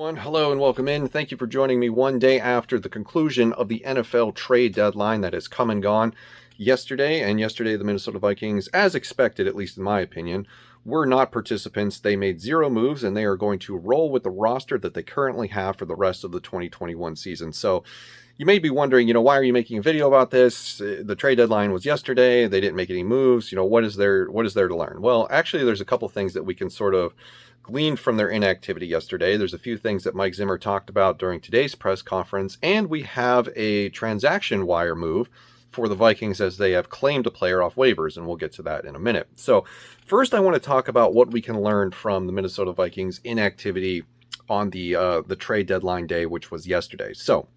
everyone. Hello and welcome in. Thank you for joining me one day after the conclusion of the NFL trade deadline that has come and gone yesterday. And yesterday, the Minnesota Vikings, as expected, at least in my opinion, were not participants. They made 0 moves, and they are going to roll with the roster that they currently have for the rest of the 2021 season. So you may be wondering, why are you making a video about this? The trade deadline was yesterday. They didn't make any moves. What is there to learn? Well, actually, there's a couple things that we can sort of gleaned from their inactivity yesterday. There's a few things that Mike Zimmer talked about during today's press conference, and we have a transaction wire move for the Vikings as they have claimed a player off waivers, and we'll get to that in a minute. So first, I want to talk about what we can learn from the Minnesota Vikings inactivity on the trade deadline day, which was yesterday. So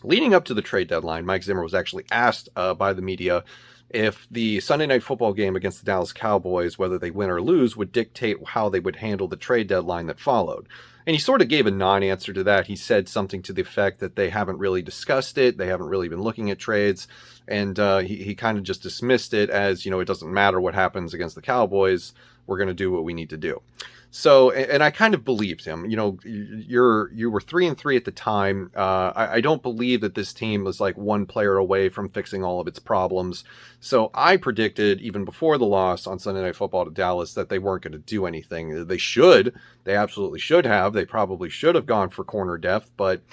leading up to the trade deadline, Mike Zimmer was actually asked by the media if the Sunday Night Football game against the Dallas Cowboys, whether they win or lose, would dictate how they would handle the trade deadline that followed. And he sort of gave a non-answer to that. He said something to the effect that they haven't really discussed it. They haven't really been looking at trades. And he kind of just dismissed it as, it doesn't matter what happens against the Cowboys. We're going to do what we need to do. So, and I kind of believed him. You were 3-3 at the time. I don't believe that this team was like one player away from fixing all of its problems. So I predicted even before the loss on Sunday Night Football to Dallas that they weren't going to do anything. They should. They absolutely should have. They probably should have gone for corner depth, but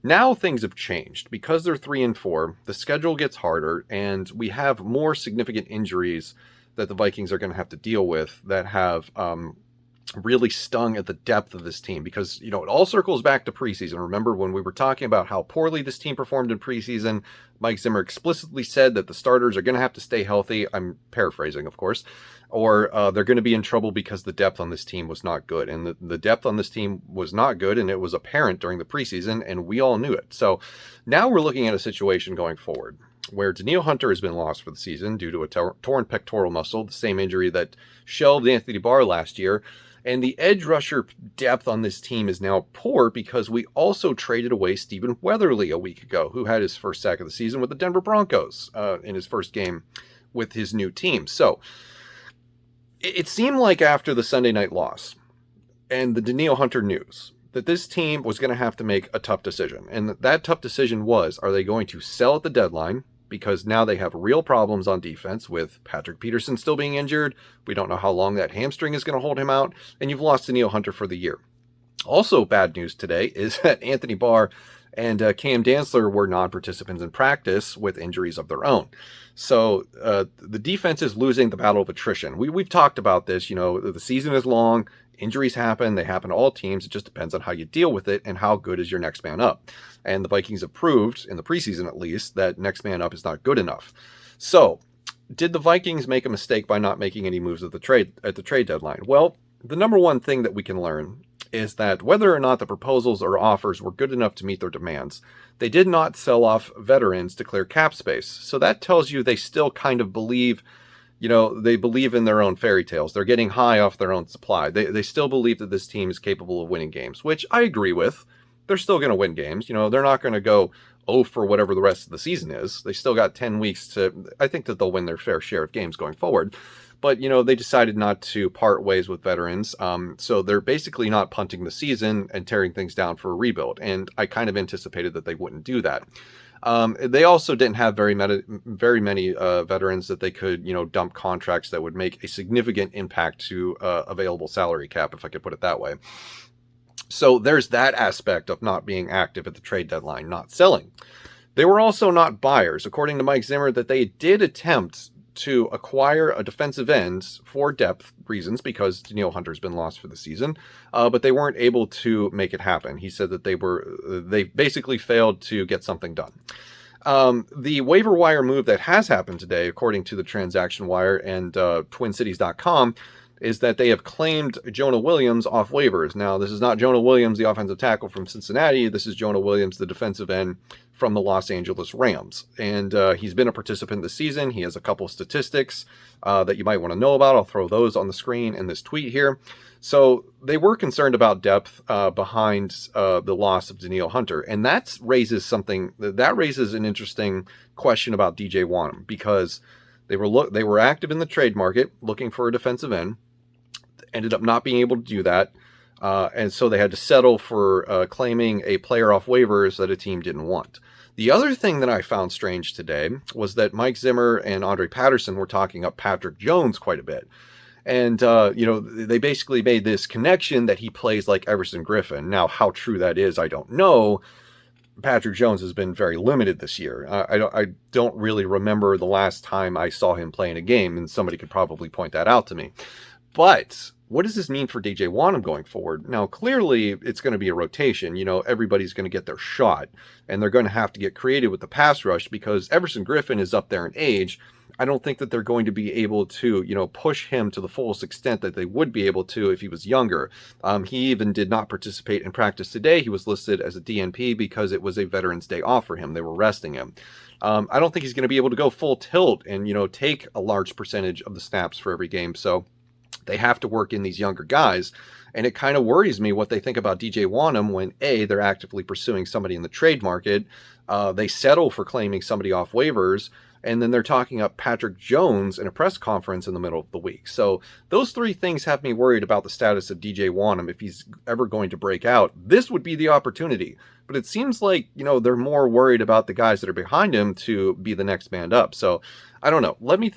now things have changed because they're 3-4. The schedule gets harder, and we have more significant injuries that the Vikings are going to have to deal with that have really stung at the depth of this team, because it all circles back to preseason. Remember when we were talking about how poorly this team performed in preseason, Mike Zimmer explicitly said that the starters are going to have to stay healthy. I'm paraphrasing, of course, or they're going to be in trouble because the depth on this team was not good. And the depth on this team was not good, and it was apparent during the preseason, and we all knew it. So now we're looking at a situation going forward where Danielle Hunter has been lost for the season due to a torn pectoral muscle, the same injury that shelved Anthony Barr last year. And the edge rusher depth on this team is now poor because we also traded away Stephen Weatherly a week ago, who had his first sack of the season with the Denver Broncos in his first game with his new team. So it seemed like after the Sunday night loss and the Danielle Hunter news that this team was going to have to make a tough decision. And that tough decision was, are they going to sell at the deadline? Because now they have real problems on defense with Patrick Peterson still being injured. We don't know how long that hamstring is going to hold him out. And you've lost Danielle Hunter for the year. Also bad news today is that Anthony Barr and Cam Dantzler were non-participants in practice with injuries of their own. So the defense is losing the battle of attrition. We've talked about this. The season is long. Injuries happen. They happen to all teams. It just depends on how you deal with it and how good is your next man up. And the Vikings have proved, in the preseason at least, that next man up is not good enough. So did the Vikings make a mistake by not making any moves at the trade deadline? Well, the number one thing that we can learn is that whether or not the proposals or offers were good enough to meet their demands, they did not sell off veterans to clear cap space. So that tells you they still kind of believe they believe in their own fairy tales. They're getting high off their own supply. They still believe that this team is capable of winning games, which I agree with. They're still going to win games. They're not going to go 0 for whatever the rest of the season is. They still got 10 weeks to, I think that they'll win their fair share of games going forward. But, they decided not to part ways with veterans. So they're basically not punting the season and tearing things down for a rebuild. And I kind of anticipated that they wouldn't do that. They also didn't have very many veterans that they could, dump contracts that would make a significant impact to available salary cap, if I could put it that way. So there's that aspect of not being active at the trade deadline, not selling. They were also not buyers, according to Mike Zimmer, that they did attempt to acquire a defensive end for depth reasons because Danielle Hunter's been lost for the season, but they weren't able to make it happen. He said that they basically failed to get something done. The waiver wire move that has happened today, according to the Transaction Wire and TwinCities.com, is that they have claimed Jonah Williams off waivers. Now, this is not Jonah Williams, the offensive tackle from Cincinnati. This is Jonah Williams, the defensive end from the Los Angeles Rams. And he's been a participant this season. He has a couple statistics that you might want to know about. I'll throw those on the screen in this tweet here. So they were concerned about depth behind the loss of Danielle Hunter. And that raises an interesting question about DJ Wonnum, because they were active in the trade market looking for a defensive end. Ended up not being able to do that. And so they had to settle for claiming a player off waivers that a team didn't want. The other thing that I found strange today was that Mike Zimmer and Andre Patterson were talking up Patrick Jones quite a bit. And, they basically made this connection that he plays like Everson Griffin. Now, how true that is, I don't know. Patrick Jones has been very limited this year. I don't really remember the last time I saw him play in a game, and somebody could probably point that out to me. But what does this mean for DJ Wonnum going forward? Now, clearly, it's going to be a rotation. Everybody's going to get their shot, and they're going to have to get creative with the pass rush because Everson Griffin is up there in age. I don't think that they're going to be able to, push him to the fullest extent that they would be able to if he was younger. He even did not participate in practice today. He was listed as a DNP because it was a Veterans Day off for him. They were resting him. I don't think he's going to be able to go full tilt and, take a large percentage of the snaps for every game. So they have to work in these younger guys. And it kind of worries me what they think about DJ Wonnum when, A, they're actively pursuing somebody in the trade market. They settle for claiming somebody off waivers. And then they're talking up Patrick Jones in a press conference in the middle of the week. So those three things have me worried about the status of DJ Wonnum if he's ever going to break out. This would be the opportunity. But it seems like, they're more worried about the guys that are behind him to be the next man up. So I don't know. Let me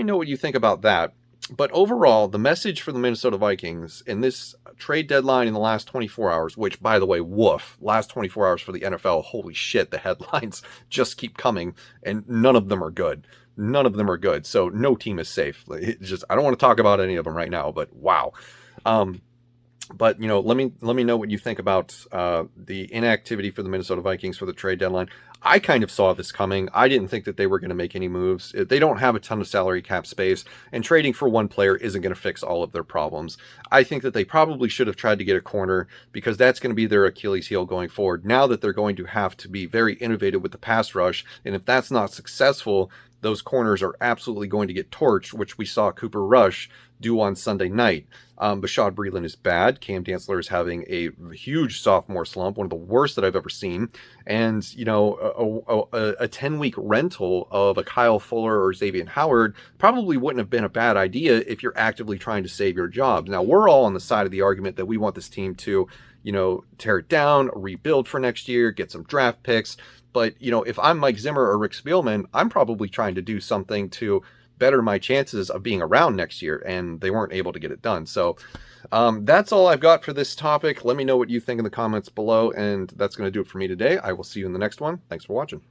know what you think about that. But overall, the message for the Minnesota Vikings in this trade deadline in the last 24 hours, which, by the way, woof, last 24 hours for the NFL, holy shit, the headlines just keep coming, and none of them are good. None of them are good, so no team is safe. I don't want to talk about any of them right now, but wow. But, let me know what you think about the inactivity for the Minnesota Vikings for the trade deadline. I kind of saw this coming. I didn't think that they were going to make any moves. They don't have a ton of salary cap space, and trading for one player isn't going to fix all of their problems. I think that they probably should have tried to get a corner because that's going to be their Achilles heel going forward. Now that they're going to have to be very innovative with the pass rush, and if that's not successful, those corners are absolutely going to get torched, which we saw Cooper Rush do on Sunday night. Bashad Breeland is bad. Cam Dantzler is having a huge sophomore slump, one of the worst that I've ever seen. And, a 10-week rental of a Kyle Fuller or Xavier Howard probably wouldn't have been a bad idea if you're actively trying to save your job. Now, we're all on the side of the argument that we want this team to, tear it down, rebuild for next year, get some draft picks. But, if I'm Mike Zimmer or Rick Spielman, I'm probably trying to do something to better my chances of being around next year, and they weren't able to get it done. So that's all I've got for this topic. Let me know what you think in the comments below, and that's going to do it for me today. I will see you in the next one. Thanks for watching.